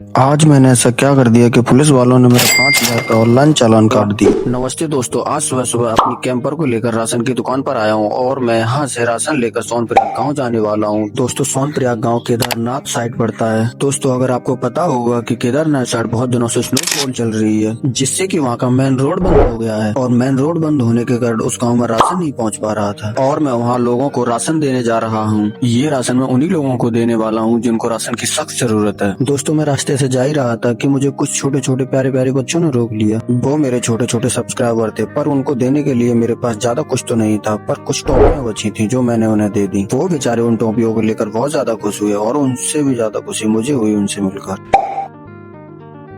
आज मैंने ऐसा क्या कर दिया कि पुलिस वालों ने मेरा 5,000 का ऑनलाइन चालान काट दिया। नमस्ते दोस्तों, आज सुबह सुबह अपनी कैंपर को लेकर राशन की दुकान पर आया हूँ और मैं यहाँ से राशन लेकर सोनप्रयाग गांव जाने वाला हूँ। दोस्तों, सोनप्रयाग गांव केदारनाथ साइड पड़ता है। दोस्तों, अगर आपको पता होगा कि केदारनाथ साइड बहुत दिनों से स्नोफॉल चल रही है, जिससे कि वहाँ का मेन रोड बंद हो गया है और मेन रोड बंद होने के कारण उस गाँव में राशन नहीं पहुँच पा रहा था और मैं वहाँ लोगों को राशन देने जा रहा हूँ। ये राशन मैं उन्हीं लोगों को देने वाला हूँ जिनको राशन की सख्त जरूरत है। दोस्तों, मैं रास्ते से जा ही रहा था कि मुझे कुछ छोटे छोटे प्यारे प्यारे बच्चों ने रोक लिया। वो मेरे छोटे छोटे सब्सक्राइबर थे, पर उनको देने के लिए मेरे पास ज्यादा कुछ तो नहीं था, पर कुछ टॉफियां बची थी जो मैंने उन्हें दे दी। वो बेचारे उन टॉफियों को लेकर बहुत ज्यादा खुश हुए और उनसे भी ज्यादा खुशी मुझे हुई उनसे मिलकर।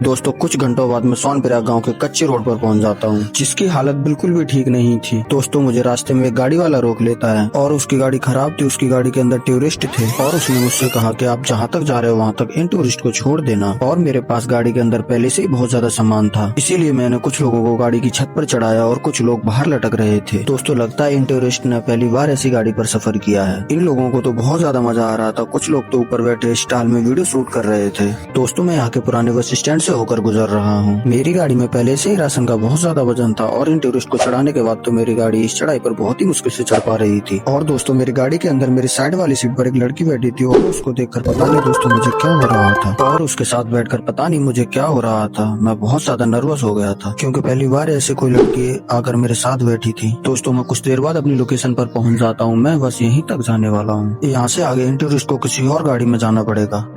दोस्तों, कुछ घंटों बाद मैं सोनप्रयाग गांव के कच्चे रोड पर पहुंच जाता हूं, जिसकी हालत बिल्कुल भी ठीक नहीं थी। दोस्तों, मुझे रास्ते में एक गाड़ी वाला रोक लेता है और उसकी गाड़ी खराब थी। उसकी गाड़ी के अंदर टूरिस्ट थे और उसने मुझसे कहा कि आप जहां तक जा रहे हो वहां तक इन टूरिस्ट को छोड़ देना। और मेरे पास गाड़ी के अंदर पहले से ही बहुत ज्यादा सामान था, इसीलिए मैंने कुछ लोगों को गाड़ी की छत पर चढ़ाया और कुछ लोग बाहर लटक रहे थे। दोस्तों, लगता है इन टूरिस्ट ने पहली बार ऐसी गाड़ी पर सफर किया है। इन लोगों को तो बहुत ज्यादा मजा आ रहा था। कुछ लोग तो ऊपर बैठे स्टॉल में वीडियो शूट कर रहे थे। दोस्तों, मैं यहाँ के पुराने बस स्टैंड से होकर गुजर रहा हूँ। मेरी गाड़ी में पहले से ही राशन का बहुत ज्यादा वजन था और इन टूरिस्ट को चढ़ाने के बाद तो मेरी गाड़ी इस चढ़ाई पर बहुत ही मुश्किल से चढ़ पा रही थी। और दोस्तों, मेरी गाड़ी के अंदर मेरी साइड वाली सीट पर एक लड़की बैठी थी और उसको देखकर पता नहीं दोस्तों मुझे क्या हो रहा था, और उसके साथ बैठकर पता नहीं मुझे क्या हो रहा था। मैं बहुत ज्यादा नर्वस हो गया था क्योंकि पहली बार ऐसे कोई लड़की आकर मेरे साथ बैठी थी। दोस्तों, मैं कुछ देर बाद अपनी लोकेशन पर पहुंच जाता हूँ। मैं बस यहीं तक जाने वाला हूँ। यहाँ से आगे इन टूरिस्ट को किसी और गाड़ी में जाना पड़ेगा।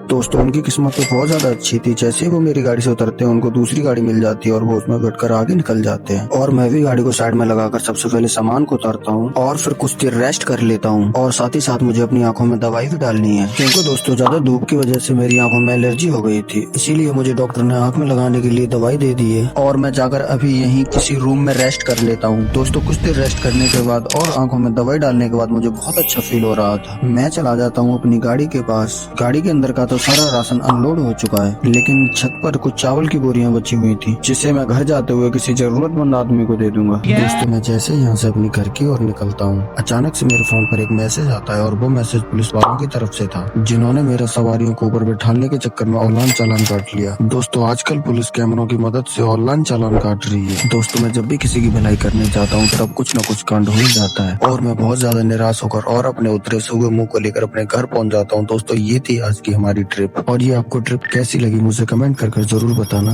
दोस्तों, उनकी किस्मत तो बहुत ज्यादा अच्छी थी। जैसे ही वो मेरी गाड़ी से उतरते हैं उनको दूसरी गाड़ी मिल जाती है और वो उसमें बैठकर आगे निकल जाते हैं। और मैं भी गाड़ी को साइड में लगाकर सबसे पहले सामान को उतारता हूँ और फिर कुछ देर रेस्ट कर लेता हूँ। और साथ ही साथ मुझे अपनी आंखों में दवाई भी डालनी है क्योंकि दोस्तों ज्यादा धूप की वजह से मेरी आंखों में एलर्जी हो गई थी, इसीलिए मुझे डॉक्टर ने आंख में लगाने के लिए दवाई दे दी है। और मैं जाकर अभी यहीं किसी रूम में रेस्ट कर लेता हूँ। दोस्तों, कुछ देर रेस्ट करने के बाद और आंखों में दवाई डालने के बाद मुझे बहुत अच्छा फील हो रहा था। मैं चला जाता हूँ अपनी गाड़ी के पास। गाड़ी के अंदर का तो सारा राशन अनलोड हो चुका है, लेकिन छत पर कुछ चावल की बोरियां बची हुई थी, जिसे मैं घर जाते हुए किसी जरूरतमंद आदमी को दे दूंगा। दोस्तों, मैं जैसे यहाँ से अपनी घर की ओर निकलता हूँ, अचानक से मेरे फोन पर एक मैसेज आता है और वो मैसेज पुलिस वालों की तरफ से था, जिन्होंने मेरे सवारियों को ऊपर बैठाने के चक्कर में ऑनलाइन चालान काट लिया। दोस्तों, आजकल पुलिस कैमरों की मदद से ऑनलाइन चालान काट रही है। दोस्तों, मैं जब भी किसी की भलाई करने जाता हूँ तब कुछ न कुछ कांड हो ही जाता है और मैं बहुत ज्यादा निराश होकर और अपने उतरे से हुए मुंह को लेकर अपने घर पहुंच जाता हूँ। दोस्तों, ये थी आज की हमारी ट्रिप और ये आपको ट्रिप कैसी लगी मुझे कमेंट कर जरूर बताना।